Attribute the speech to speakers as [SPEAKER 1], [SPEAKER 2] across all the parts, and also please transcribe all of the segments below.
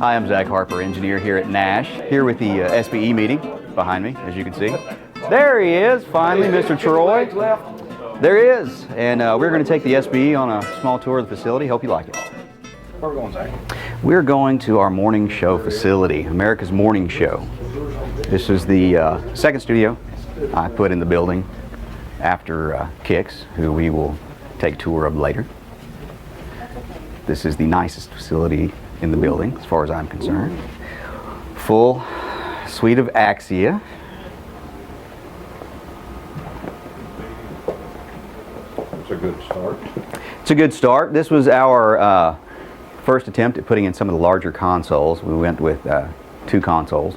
[SPEAKER 1] Hi, I'm Zach Harper, engineer here at Nash, here with the SBE meeting behind me, as you can see. There he is, finally, Mr. Troy. There he is, and we're going to take the SBE on a small tour of the facility. Hope you like it.
[SPEAKER 2] Where are we going, Zach?
[SPEAKER 1] We're going to our morning show facility, America's Morning Show. This is the second studio I put in the building after Kix, who we will take a tour of later. This is the nicest facility in the building, as far as I'm concerned. Full suite of Axia.
[SPEAKER 2] It's a good start.
[SPEAKER 1] It's a good start. This was our first attempt at putting in some of the larger consoles. We went with 2 consoles.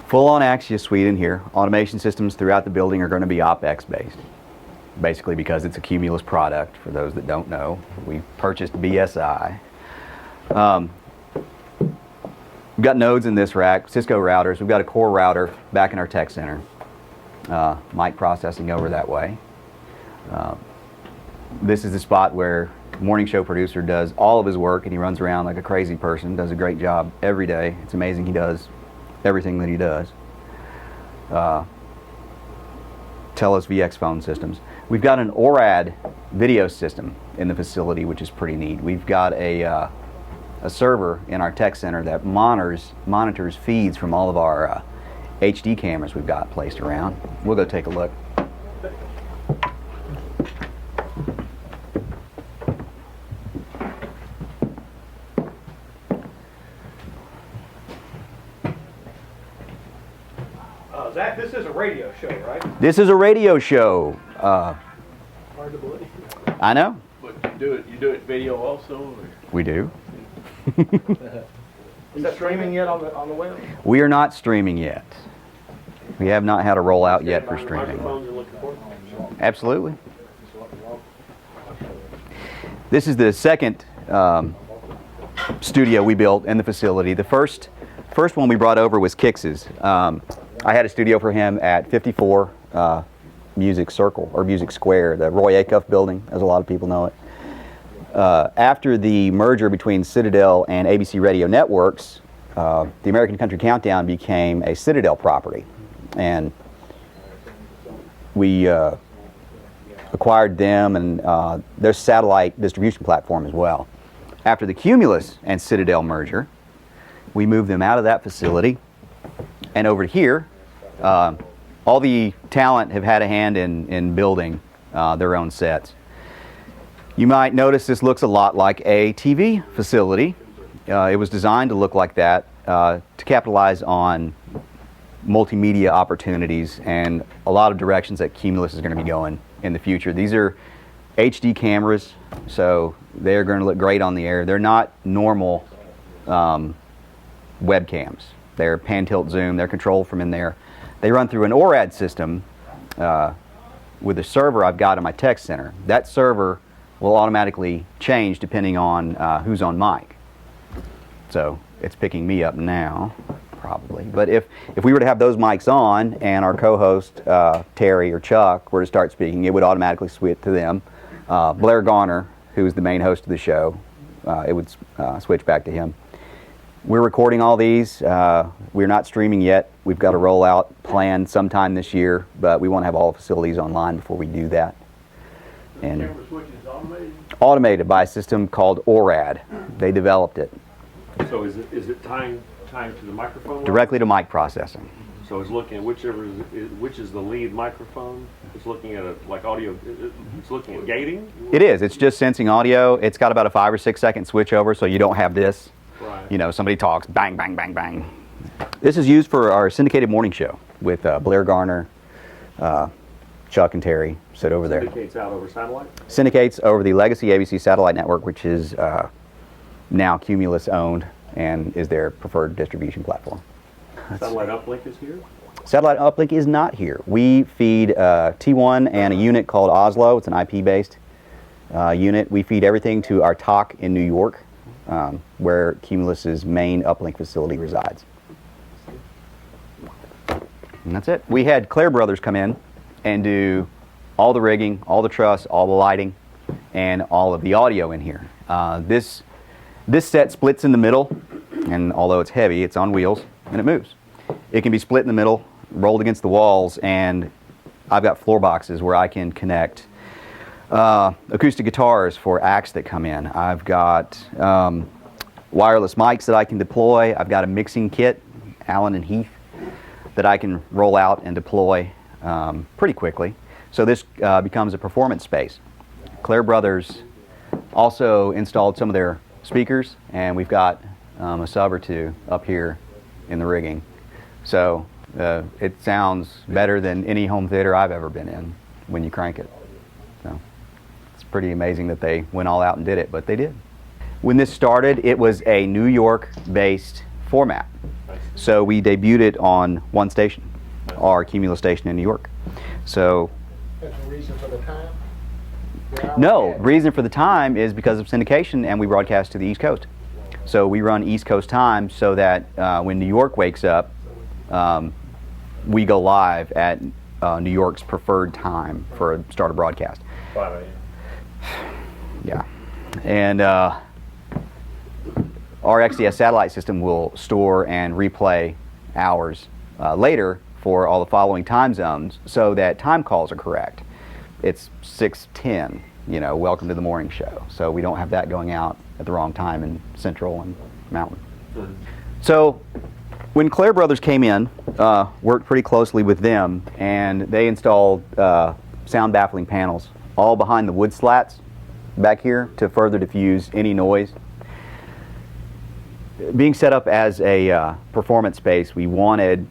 [SPEAKER 1] Full-on Axia suite in here. Automation systems throughout the building are going to be OpEx based. Basically because it's a Cumulus product, for those that don't know. We purchased BSI. We've got nodes in this rack, Cisco routers. We've got a core router back in our tech center. Mic processing over that way. This is the spot where the morning show producer does all of his work, and he runs around like a crazy person, does a great job every day. It's amazing he does everything that he does. Telos VX phone systems. We've got an ORAD video system in the facility, which is pretty neat. We've got a server in our tech center that monitors feeds from all of our HD cameras we've got placed around. We'll go take a look.
[SPEAKER 2] Zach, this is a radio show, right?
[SPEAKER 1] This is a radio show.
[SPEAKER 2] Hard to believe.
[SPEAKER 1] I know.
[SPEAKER 3] But you do it video also? Or?
[SPEAKER 1] We do.
[SPEAKER 2] Is that streaming yet on the web?
[SPEAKER 1] We are not streaming yet. We have not had a rollout yet for streaming.
[SPEAKER 3] Microphones you're looking for?
[SPEAKER 1] Absolutely. This is the second studio we built in the facility. The first one we brought over was Kix's. I had a studio for him at 54 Music Circle, or Music Square, the Roy Acuff building, as a lot of people know it. After the merger between Citadel and ABC Radio Networks, the American Country Countdown became a Citadel property. And we acquired them and their satellite distribution platform as well. After the Cumulus and Citadel merger, we moved them out of that facility and over here. All the talent have had a hand in building their own sets. You might notice this looks a lot like a TV facility. It was designed to look like that to capitalize on multimedia opportunities and a lot of directions that Cumulus is going to be going in the future. These are HD cameras, so they're going to look great on the air. They're not normal webcams. They're pan, tilt, zoom. They're controlled from in there. They run through an ORAD system with a server I've got in my tech center. That server will automatically change depending on who's on mic. So it's picking me up now, probably. But if we were to have those mics on and our co-host, Terry or Chuck, were to start speaking, it would automatically switch to them. Blair Garner, who is the main host of the show, it would switch back to him. We're recording all these. We're not streaming yet. We've got a rollout planned sometime this year, but we want to have all facilities online before we do that. And
[SPEAKER 3] Camera switch is automated?
[SPEAKER 1] Automated by a system called ORAD. They developed it.
[SPEAKER 3] So is it tying to the microphone?
[SPEAKER 1] Directly to mic processing.
[SPEAKER 3] So it's looking at which is the lead microphone? It's looking at like audio. It's looking at gating.
[SPEAKER 1] It is. It's just sensing audio. It's got about a 5 or 6 second switch over, so you don't have this.
[SPEAKER 3] Right.
[SPEAKER 1] You know, somebody talks, bang, bang, bang, bang. This is used for our syndicated morning show with Blair Garner, Chuck and Terry sit over there.
[SPEAKER 3] Syndicates out over satellite?
[SPEAKER 1] Syndicates over the legacy ABC satellite network, which is now Cumulus owned and is their preferred distribution platform.
[SPEAKER 3] Satellite uplink is here?
[SPEAKER 1] Satellite uplink is not here. We feed T1 and a unit called Oslo. It's an IP-based unit. We feed everything to our TOC in New York, where Cumulus's main uplink facility resides. And that's it. We had Claire Brothers come in and do all the rigging, all the truss, all the lighting, and all of the audio in here. This set splits in the middle. and although it's heavy, it's on wheels and it moves. It can be split in the middle, rolled against the walls, and I've got floor boxes where I can connect acoustic guitars for acts that come in. I've got wireless mics that I can deploy. I've got a mixing kit, Allen and Heath, that I can roll out and deploy pretty quickly. So this becomes a performance space. Clare Brothers also installed some of their speakers, and we've got a sub or two up here in the rigging. So it sounds better than any home theater I've ever been in when you crank it. So it's pretty amazing that they went all out and did it, but they did. When this started, it was a New York-based format. So we debuted it on one station, our Cumulus station in New York. So
[SPEAKER 2] That's the reason for the time?
[SPEAKER 1] no, reason for the time is because of syndication, and we broadcast to the East Coast. So we run East Coast time so that when New York wakes up, we go live at New York's preferred time for a start of broadcast.
[SPEAKER 3] 5 a.m.
[SPEAKER 1] Yeah. And our XDS satellite system will store and replay hours later for all the following time zones so that time calls are correct. It's 6:10, you know, welcome to the morning show. So we don't have that going out at the wrong time in Central and Mountain. So when Clare Brothers came in, worked pretty closely with them, and they installed sound baffling panels all behind the wood slats back here to further diffuse any noise. Being set up as a performance space, we wanted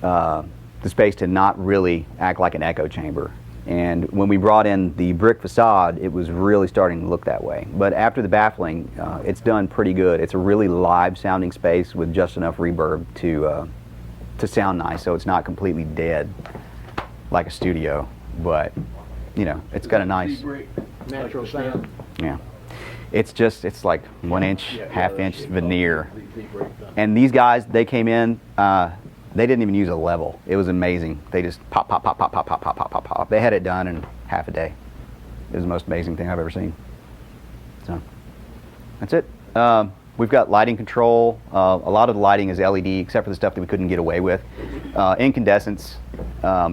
[SPEAKER 1] the space to not really act like an echo chamber. And when we brought in the brick facade, it was really starting to look that way. But after the baffling, it's done pretty good. It's a really live sounding space with just enough reverb to sound nice, so it's not completely dead like a studio. But you know, it's got a nice
[SPEAKER 2] Natural sound.
[SPEAKER 1] yeah. It's like 1 inch, half-inch veneer. And these guys, they came in, they didn't even use a level. It was amazing. They just pop, pop, pop, pop, pop, pop, pop, pop, pop, pop. They had it done in half a day. It was the most amazing thing I've ever seen. So, that's it. We've got lighting control. A lot of the lighting is LED, except for the stuff that we couldn't get away with. Incandescents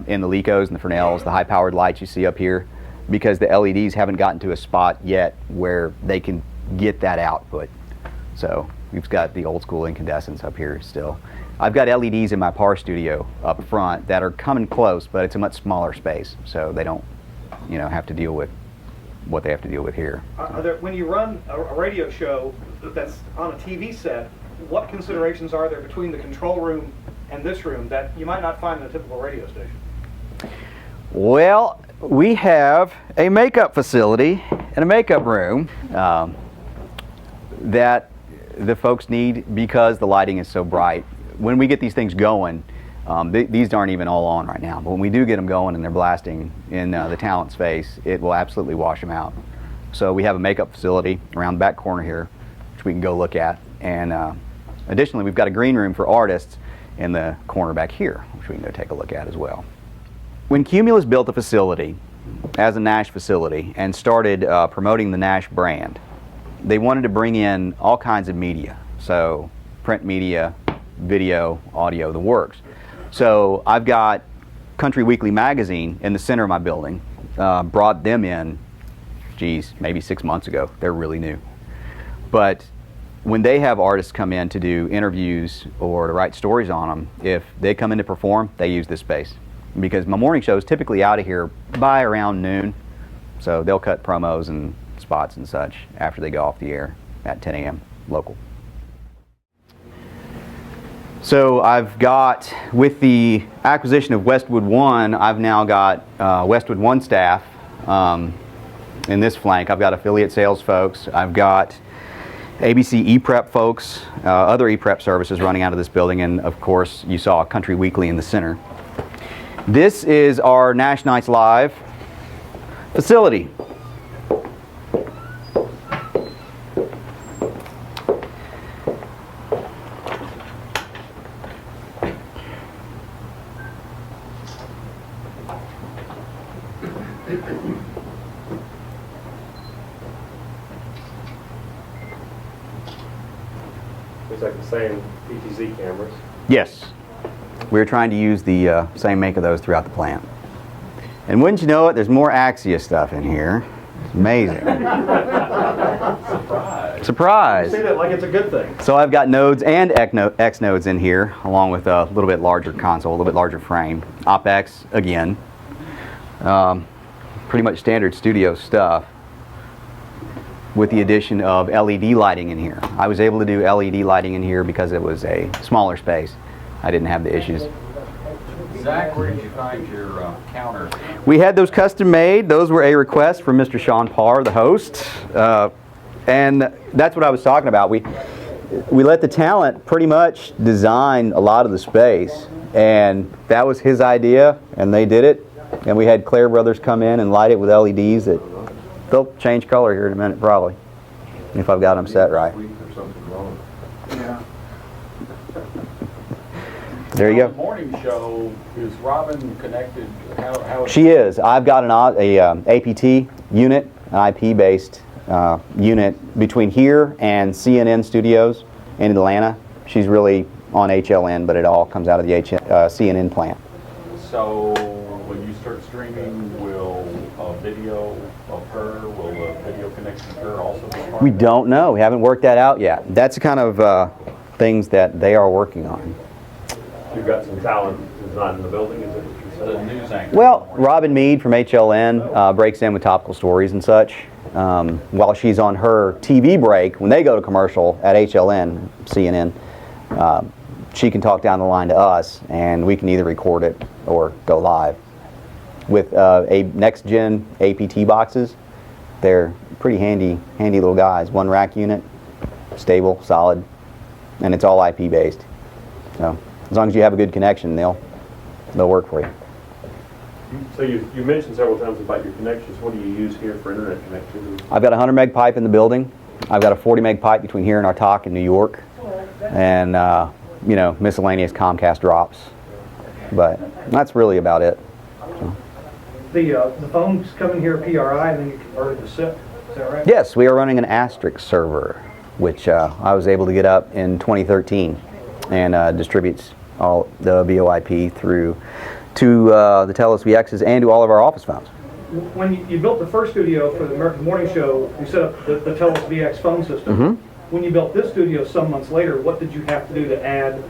[SPEAKER 1] in the Lecos and the Fresnels, the high-powered lights you see up here, because the LEDs haven't gotten to a spot yet where they can get that output. So we've got the old school incandescents up here still. I've got LEDs in my PAR studio up front that are coming close, but it's a much smaller space, so they don't, you know, have to deal with what they have to deal with here.
[SPEAKER 2] Are there, when you run a radio show that's on a TV set, what considerations are there between the control room and this room that you might not find in a typical radio station?
[SPEAKER 1] Well, we have a makeup facility and a makeup room that the folks need because the lighting is so bright. When we get these things going, these aren't even all on right now, but when we do get them going and they're blasting in the talent's face, it will absolutely wash them out. So we have a makeup facility around the back corner here, which we can go look at. And additionally, we've got a green room for artists in the corner back here, which we can go take a look at as well. When Cumulus built a facility as a Nash facility and started promoting the Nash brand, they wanted to bring in all kinds of media. So print media, video, audio, the works. So I've got Country Weekly magazine in the center of my building. Brought them in, geez, maybe 6 months ago. They're really new. But when they have artists come in to do interviews or to write stories on them, if they come in to perform, they use this space. Because my morning show is typically out of here by around noon. So they'll cut promos and spots and such after they go off the air at 10 a.m. local. So I've got, with the acquisition of Westwood One, I've now got Westwood One staff in this flank. I've got affiliate sales folks. I've got ABC ePrep folks, other ePrep services running out of this building, and of course you saw Country Weekly in the center. This is our Nash Nights Live facility.
[SPEAKER 3] It's like the same PTZ cameras.
[SPEAKER 1] Yes. We're trying to use the same make of those throughout the plant. And wouldn't you know it, there's more Axia stuff in here. It's amazing. Surprise.
[SPEAKER 2] Say that like it's a good thing.
[SPEAKER 1] So I've got nodes and X nodes in here, along with a little bit larger console, a little bit larger frame. OpX again. Pretty much standard studio stuff, with the addition of LED lighting in here. I was able to do LED lighting in here because it was a smaller space. I didn't have the issues.
[SPEAKER 4] Zach, where did you find your counters?
[SPEAKER 1] We had those custom made. Those were a request from Mr. Sean Parr, the host. And that's what I was talking about. We let the talent pretty much design a lot of the space. And that was his idea, and they did it. And we had Claire Brothers come in and light it with LEDs that they'll change color here in a minute, probably, if I've got them set right.
[SPEAKER 4] Yeah.
[SPEAKER 1] There you
[SPEAKER 4] The
[SPEAKER 1] go.
[SPEAKER 4] morning show, is Robin connected? How is
[SPEAKER 1] She is. I've got an APT unit, an IP-based unit between here and CNN studios in Atlanta. She's really on HLN, but it all comes out of the CNN plant.
[SPEAKER 4] So when you start streaming, will a video of her, will a video connection of her also be part
[SPEAKER 1] We
[SPEAKER 4] of it?
[SPEAKER 1] don't know. We haven't worked that out yet. That's the kind of things that they are working on.
[SPEAKER 3] You've got some talent who's not in the building, is it what you're
[SPEAKER 4] The
[SPEAKER 3] saying?
[SPEAKER 4] news anchor.
[SPEAKER 1] Well, Robin Mead from HLN breaks in with topical stories and such. While she's on her TV break, when they go to commercial at HLN, CNN, she can talk down the line to us, and we can either record it or go live. With a next-gen APT boxes, they're pretty handy little guys. One rack unit, stable, solid, and it's all IP-based. So as long as you have a good connection, they'll work for you.
[SPEAKER 3] So you mentioned several times about your connections. What do you use here for internet connectivity?
[SPEAKER 1] I've got a 100 meg pipe in the building. I've got a 40 meg pipe between here and our talk in New York, and you know, miscellaneous Comcast drops. But that's really about it.
[SPEAKER 2] The phones come in here PRI and then get converted to SIP. Is that right?
[SPEAKER 1] Yes, we are running an Asterisk server, which I was able to get up in 2013, and distributes all the VoIP through to the Telos VXs and to all of our office phones.
[SPEAKER 2] When you built the first studio for the American Morning Show, you set up the Telos VX phone system.
[SPEAKER 1] Mm-hmm.
[SPEAKER 2] When you built this studio some months later, what did you have to do to add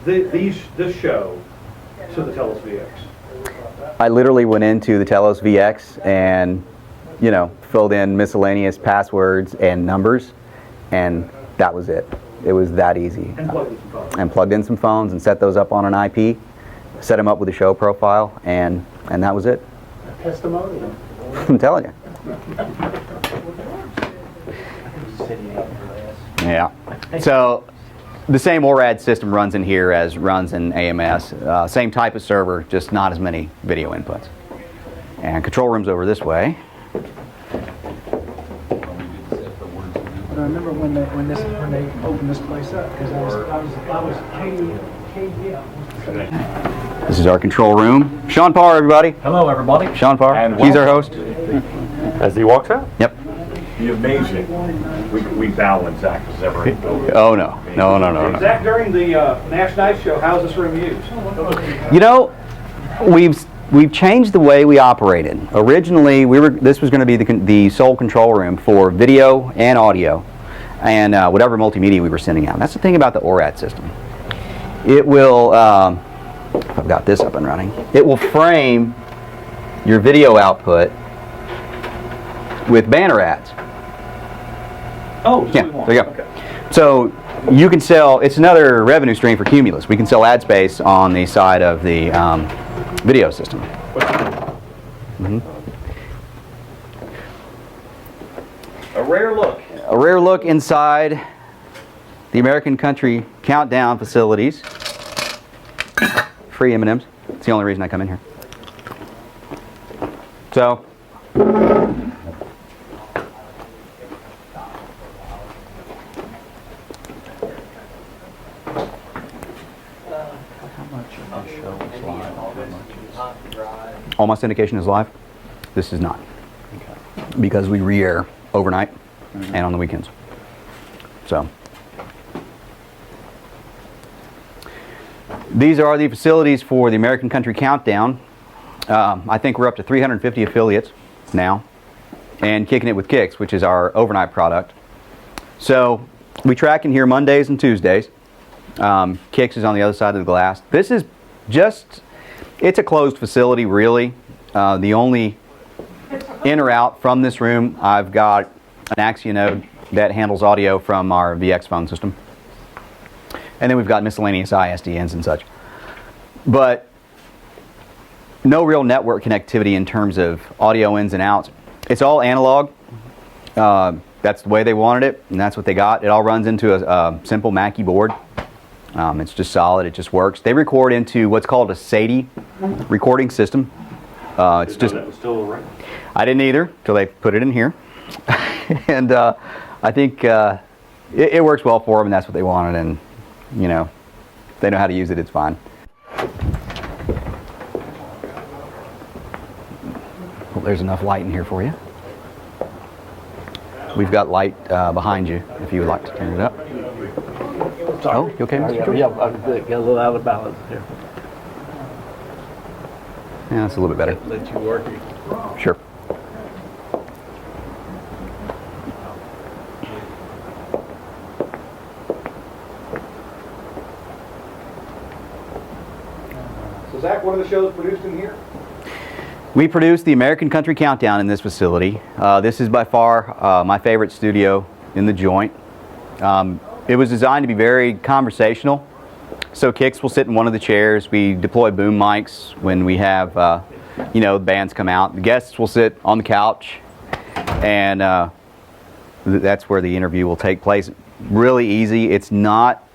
[SPEAKER 2] this show to the Telos VX?
[SPEAKER 1] I literally went into the Telos VX and, you know, filled in miscellaneous passwords and numbers, and that was it. It was that easy.
[SPEAKER 2] And plugged in some phones.
[SPEAKER 1] And plugged in some phones and set those up on an IP, set them up with a show profile, and that was it.
[SPEAKER 2] Testimonial.
[SPEAKER 1] I'm telling you. Yeah. So the same ORAD system runs in here as runs in AMS. Same type of server, just not as many video inputs. And control room's over this way.
[SPEAKER 5] But I remember when they opened this place up, because I was KD.
[SPEAKER 1] This is our control room. Sean Parr, everybody.
[SPEAKER 6] Hello, everybody.
[SPEAKER 1] Sean Parr.
[SPEAKER 6] And
[SPEAKER 1] He's our
[SPEAKER 6] welcome.
[SPEAKER 1] host.
[SPEAKER 3] As he walks out?
[SPEAKER 1] Yep.
[SPEAKER 6] The amazing. We bow when Zach is ever in the building.
[SPEAKER 1] Oh, no. No.
[SPEAKER 2] Zach, during the Nash Nights show, how's this room used?
[SPEAKER 1] You know, we've changed the way we operated. Originally, this was going to be the sole control room for video and audio, and whatever multimedia we were sending out. That's the thing about the ORAD system. It will, if I've got this up and running, it will frame your video output with banner ads.
[SPEAKER 2] Oh,
[SPEAKER 1] Yeah, there you go.
[SPEAKER 2] Okay.
[SPEAKER 1] So you can sell, it's another revenue stream for Cumulus. We can sell ad space on the side of the video system. Mm-hmm.
[SPEAKER 2] A rare look.
[SPEAKER 1] A rare look inside the American Country Countdown facilities. Free M&Ms. It's the only reason I come in here. So, all my syndication is live. This is not. Because we re-air overnight and on the weekends. So, These are the facilities for the American Country Countdown. I think we're up to 350 affiliates now, and Kicking It with Kicks, which is our overnight product. So we track in here Mondays and Tuesdays. Kicks is on the other side of the glass. This is just, it's a closed facility really. The only in or out from this room, I've got an Axia node that handles audio from our VX phone system. And then we've got miscellaneous ISDNs and such. But no real network connectivity in terms of audio ins and outs. It's all analog. That's the way they wanted it, and that's what they got. It all runs into a simple Mackie board. It's just solid, it just works. They record into what's called a SADI recording system. It's just,
[SPEAKER 3] That was still around.
[SPEAKER 1] I didn't either until they put it in here. And I think it works well for them, and that's what they wanted, and you know, if they know how to use it, it's fine. Well, there's enough light in here for you. We've got light behind you if you would like to turn it up. Oh, you okay, Mr. George?
[SPEAKER 7] Yeah, I'm good. Get a little out of balance here.
[SPEAKER 1] Yeah, that's a little bit better.
[SPEAKER 7] Let you work it.
[SPEAKER 1] Sure.
[SPEAKER 2] So Zach, what are the shows produced in here?
[SPEAKER 1] We produce the American Country Countdown in this facility. This is by far my favorite studio in the joint. It was designed to be very conversational. So Kicks will sit in one of the chairs. We deploy boom mics when we have, you know, the bands come out. The guests will sit on the couch, and that's where the interview will take place. Really easy. It's not,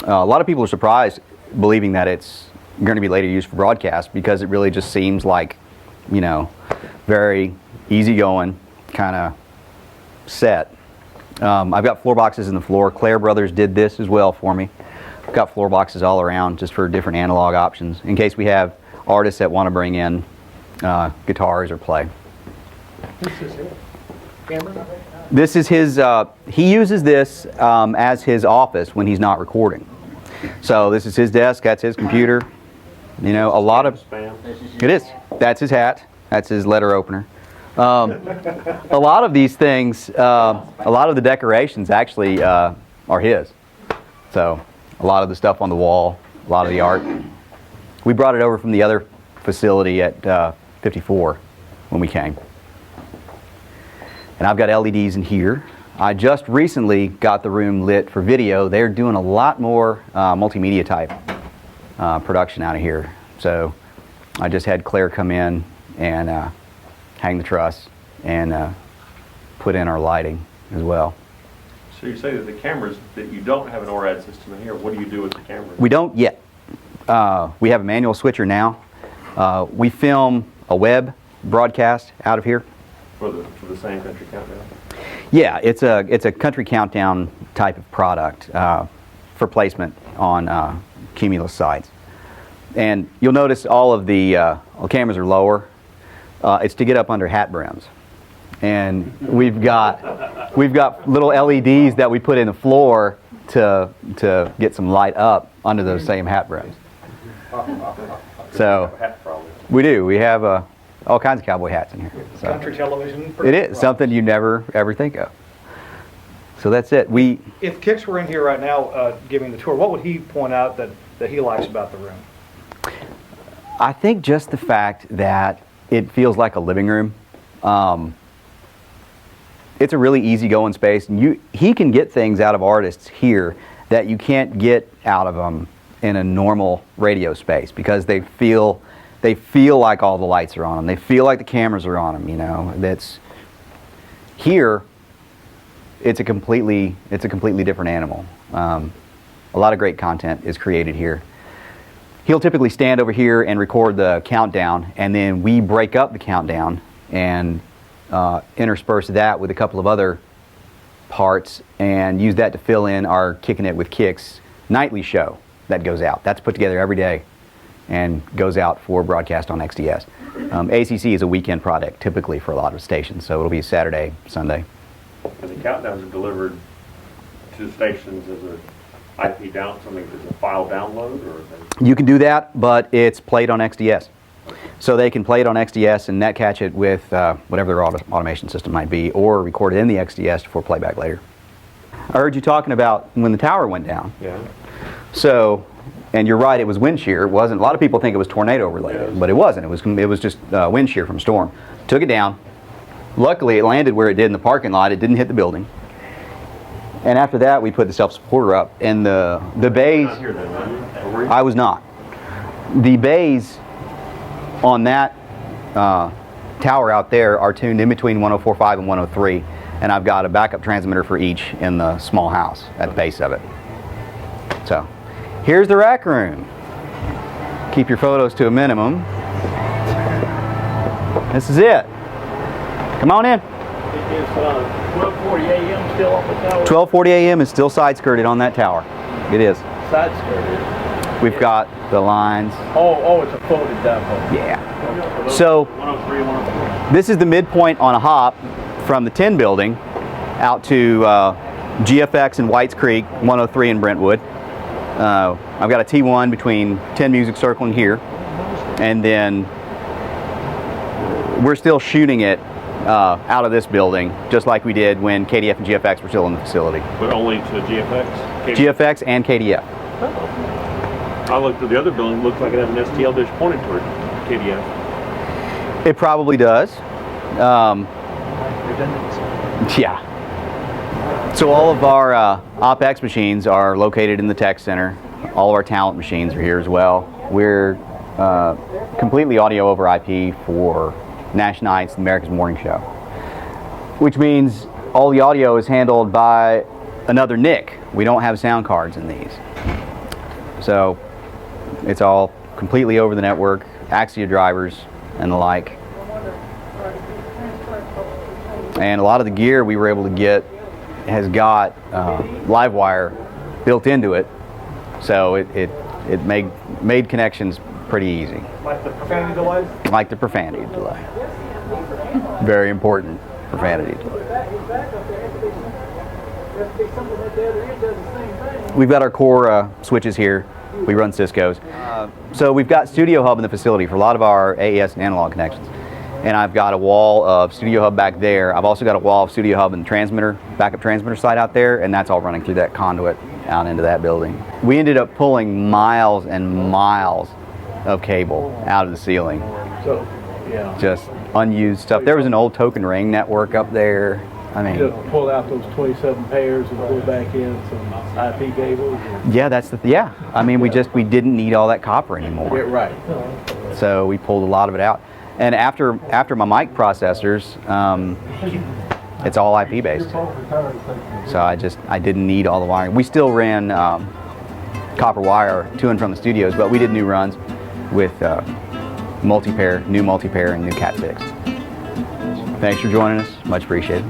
[SPEAKER 1] a lot of people are surprised believing that it's going to be later used for broadcast, because it really just seems like, you know, very easygoing kind of set. I've got floor boxes in the floor. Claire Brothers did this as well for me. I've got floor boxes all around just for different analog options in case we have artists that want to bring in guitars or play. This is his, he uses this as his office when he's not recording. So this is his desk, that's his computer. You know, a lot of,
[SPEAKER 3] Spam.
[SPEAKER 1] it is. That's his hat. That's his letter opener. A lot of these things, a lot of the decorations actually are his. So a lot of the stuff on the wall, a lot of the art. We brought it over from the other facility at 54 when we came. And I've got LEDs in here. I just recently got the room lit for video. They're doing a lot more multimedia type production out of here. So I just had Claire come in and hang the truss and put in our lighting as well.
[SPEAKER 3] So you say that the cameras, that you don't have an ORAD system in here. What do you do with the cameras?
[SPEAKER 1] We don't yet. We have a manual switcher now. We film a web broadcast out of here.
[SPEAKER 3] For the same country countdown?
[SPEAKER 1] Yeah, it's a country countdown type of product for placement on Cumulus sites. And you'll notice all of the cameras are lower. It's to get up under hat brims. And we've got little LEDs that we put in the floor to get some light up under those same hat brims. So
[SPEAKER 3] Hat problem.
[SPEAKER 1] we do. We have all kinds of cowboy hats in here. So
[SPEAKER 2] Country television?
[SPEAKER 1] it is something you never ever think of. So that's it.
[SPEAKER 2] If Kix were in here right now giving the tour, what would he point out that he likes about the room?
[SPEAKER 1] I think just the fact that it feels like a living room. It's a really easygoing space, and he can get things out of artists here that you can't get out of them in a normal radio space, because they feel like all the lights are on them. They feel like the cameras are on them. You know, that's here. It's a completely different animal. A lot of great content is created here. He'll typically stand over here and record the countdown, and then we break up the countdown and intersperse that with a couple of other parts and use that to fill in our Kicking It with Kicks nightly show that goes out. That's put together every day and goes out for broadcast on XDS. ACC is a weekend product typically for a lot of stations, so it'll be Saturday, Sunday.
[SPEAKER 3] And the countdowns are delivered to the stations as a IP down, something that's a file download, or?
[SPEAKER 1] You can do that, but it's played on XDS. So they can play it on XDS and net catch it with whatever their automation system might be, or record it in the XDS for playback later. I heard you talking about when the tower went down.
[SPEAKER 3] Yeah.
[SPEAKER 1] So, and you're right, it was wind shear. It wasn't. A lot of people think it was tornado related, but it wasn't. It was just wind shear from storm. Took it down. Luckily, it landed where it did in the parking lot. It didn't hit the building. And after that, we put the self-supporter up, and the bays.
[SPEAKER 3] Not here then, were you?
[SPEAKER 1] I was not. The bays on that tower out there are tuned in between 104.5 and 103, and I've got a backup transmitter for each in the small house at the base of it. So, here's the rack room. Keep your photos to a minimum. This is it. Come on in.
[SPEAKER 7] Is 12:40 a.m. still on the tower?
[SPEAKER 1] 12:40 a.m. is still side skirted on that tower. It is.
[SPEAKER 7] Side skirted.
[SPEAKER 1] We've got the lines.
[SPEAKER 7] Oh, it's a folded dipole.
[SPEAKER 1] Yeah. So
[SPEAKER 3] 103 and 104.
[SPEAKER 1] this is the midpoint on a hop from the 10 building out to GFX and Whites Creek, 103 in Brentwood. I've got a T1 between 10 Music Circle and here, and then we're still shooting it out of this building, just like we did when KDF and GFX were still in the facility.
[SPEAKER 3] But only to GFX?
[SPEAKER 1] GFX and KDF.
[SPEAKER 3] I looked at the other building, looked like it had an STL dish pointed toward KDF.
[SPEAKER 1] It probably does. Yeah. So all of our OpEx machines are located in the tech center. All of our talent machines are here as well. We're completely audio over IP for Nash Nights, America's Morning Show, which means all the audio is handled by another NIC. We don't have sound cards in these. So it's all completely over the network, Axia drivers and the like. And a lot of the gear we were able to get has got live wire built into it, so it made connections pretty easy.
[SPEAKER 2] Like the profanity delay?
[SPEAKER 1] Like the profanity delay. Very important profanity delay. We've got our core switches here. We run Cisco's. So we've got Studio Hub in the facility for a lot of our AES and analog connections. And I've got a wall of Studio Hub back there. I've also got a wall of Studio Hub and transmitter, backup transmitter side out there, and that's all running through that conduit out into that building. We ended up pulling miles and miles of cable out of the ceiling.
[SPEAKER 7] So, yeah.
[SPEAKER 1] Just unused stuff. There was an old token ring network up there. I mean,
[SPEAKER 7] Just pull out those 27 pairs and pull back in some IP cables.
[SPEAKER 1] yeah, yeah. I mean, we didn't need all that copper anymore.
[SPEAKER 7] Get right.
[SPEAKER 1] So we pulled a lot of it out. And after my mic processors, it's all IP based. So I didn't need all the wiring. We still ran copper wire to and from the studios, but we did new runs with new multi-pair and new Cat 6. Thanks for joining us. Much appreciated.